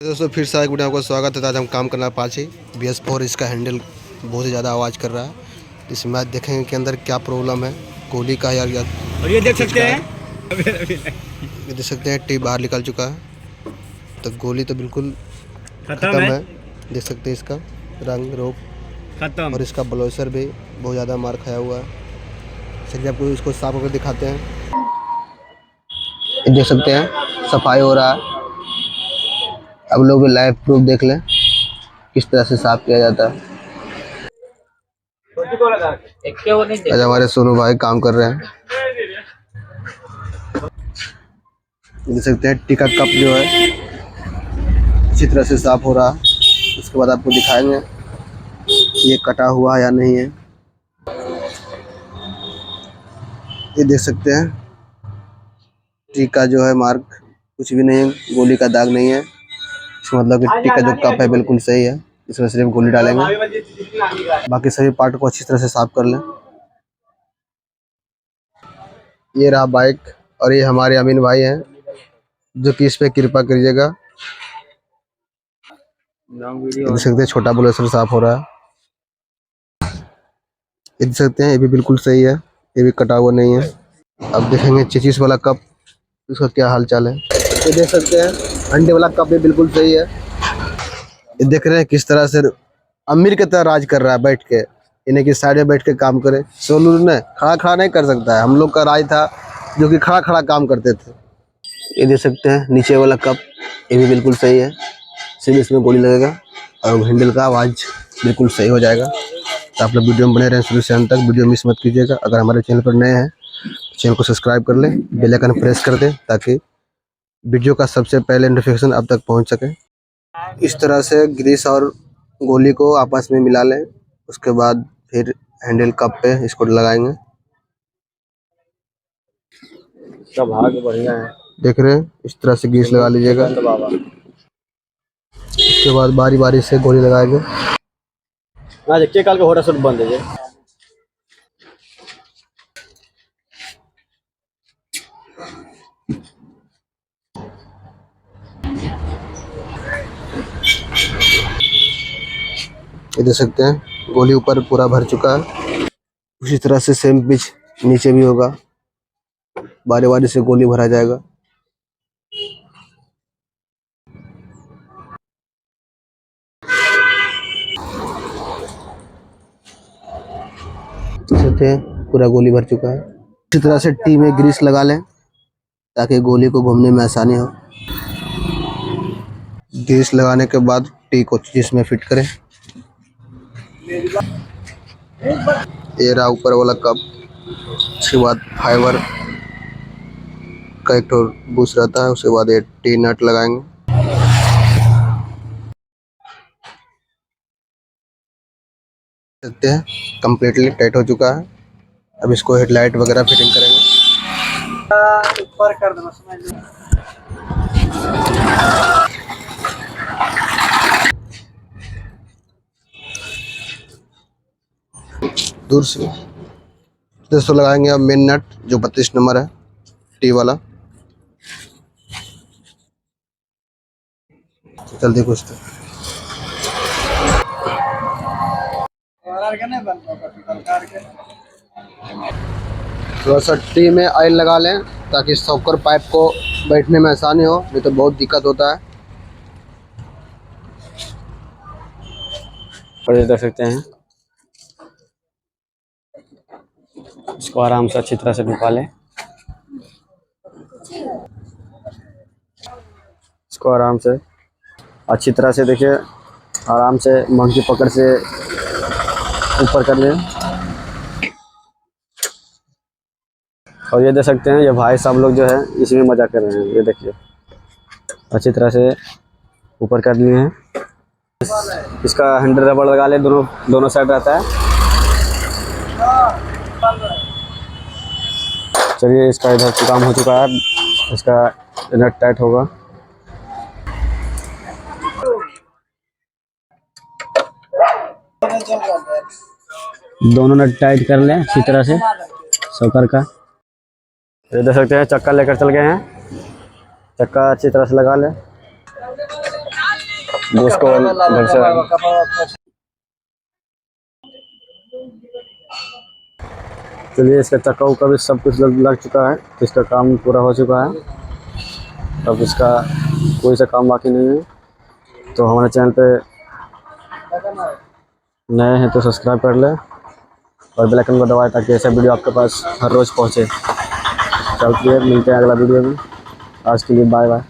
दोस्तों फिर से एक वीडियो आपका स्वागत है। आज हम काम करना अपाचे BS4। इसका हैंडल बहुत ही ज़्यादा आवाज़ कर रहा है। इसमें आज देखेंगे कि अंदर क्या प्रॉब्लम है, गोली का यार और ये देख सकते हैं ये देख सकते हैं टी बाहर निकल चुका है। तो गोली तो बिल्कुल खत्म ख़त्म है। है। देख सकते हैं इसका रंग रूप खत्म। और इसका ब्लोसर भी बहुत ज़्यादा मार खाया हुआ है। चलिए आपको इसको साफ करके दिखाते हैं। ये देख सकते हैं सफाई हो रहा है। अब लोग लाइव प्रूफ देख लें किस तरह से साफ किया जाता है। आज हमारे सोनू भाई काम कर रहे हैं। देख सकते हैं टीका कप जो है अच्छी तरह से साफ हो रहा है। उसके बाद आपको दिखाएंगे ये कटा हुआ है या नहीं है। ये देख सकते हैं टीका जो है मार्क कुछ भी नहीं है, गोली का दाग नहीं है। इसका मतलब कि टीका जो कप है बिल्कुल सही है। इसमें सिर्फ गोली डालेंगे, बाकी सभी पार्ट को अच्छी तरह से साफ कर लें। ये रहा बाइक और ये हमारे अमीन भाई हैं जो कि इस पे कृपा करिएगा। देख सकते हैं छोटा ब्लोसर साफ हो रहा है। ये देख सकते हैं ये भी बिल्कुल सही है, ये भी कटा हुआ नहीं है। अब देखेंगे चेचिस वाला कप, उसका क्या हाल चाल है। ये देख सकते हैं अंडे वाला कप भी बिल्कुल सही है। ये देख रहे हैं किस तरह से अमीर की तरह राज कर रहा है बैठ के, इन्हें की साइड में बैठ के काम करे। सोनू ने खड़ा खड़ा नहीं कर सकता है। हम लोग का राज था जो कि खड़ा खड़ा काम करते थे। ये देख सकते हैं नीचे वाला कप, ये भी बिल्कुल सही है। सिर्फ इसमें गोली लगेगा और हैंडल का आवाज़ बिल्कुल सही हो जाएगा। तो आप लोग वीडियो में बने रहें शुरू से अंत तक, वीडियो मिस मत कीजिएगा। अगर हमारे चैनल पर नए हैं तो चैनल को सब्सक्राइब कर लें, बेल आइकन प्रेस कर दें ताकि वीडियो का सबसे पहले नोटिफिकेशन आप तक पहुंच सके। इस तरह से ग्रीस और गोली को आपस में मिला लें। उसके बाद फिर हैंडल कप पे इसको लगाएंगे। सब भाग बढ़िया है। देख रहे हैं इस तरह से ग्रीस लगा लीजिएगा। उसके बाद बारी बारी से गोली लगाएंगे। आज के काल का होरा शूट बंद है। ये देख सकते हैं गोली ऊपर पूरा भर चुका है। उसी तरह से सेम पिच नीचे भी होगा, बारी बारी से गोली भरा जाएगा। देख सकते हैं पूरा गोली भर चुका है। इसी तरह से टी में ग्रीस लगा लें ताकि गोली को घूमने में आसानी हो। ग्रीस लगाने के बाद टी को जिसमें फिट करें। ये रहा ऊपर वाला कप। उसके बाद फाइबर का एक तो बूस्ट रहता है। उसके बाद ये टी नट लगाएंगे। देखते हैं कम्प्लीटली टाइट हो चुका है। अब इसको हेडलाइट वगैरह फिटिंग करेंगे। ऊपर कर देना समझ लो। दूर से दोस्तों लगाएंगे अब मेन नट जो 32 नंबर है टी वाला। जल्दी कुछ तो थोड़ा सा टी में ऑयल लगा लें ताकि सॉकर पाइप को बैठने में आसानी हो, नहीं तो बहुत दिक्कत होता है। और ये देख सकते हैं इसको आराम से अच्छी तरह से ढुका लें। इसको आराम से अच्छी तरह से देखिए, आराम से मंकी पकड़ से ऊपर कर लें। और ये देख सकते हैं ये भाई सब लोग जो है इसी में मजा कर रहे हैं। ये देखिए अच्छी तरह से ऊपर कर लिए हैं। इसका हैंडल रबड़ लगा ले, दोनों साइड रहता है। चलिए इसका इधर से काम हो चुका है, इसका नट टाइट होगा। दोनों नट टाइट कर लें अच्छी तरह से सॉकर का। ये देख सकते हैं चक्का लेकर चल गए हैं। चक्का अच्छी तरह से लगा लें। दोस्त को घर से। चलिए इसका चक्का उक्का भी सब कुछ लग चुका है, तो इसका काम पूरा हो चुका है। अब इसका कोई सा काम बाकी नहीं है। तो हमारे चैनल पे नए हैं तो सब्सक्राइब कर लें और बेल आइकन को दबाएं ताकि ऐसा वीडियो आपके पास हर रोज़ पहुँचे। चलिए मिलते हैं अगला वीडियो में। आज के लिए बाय बाय।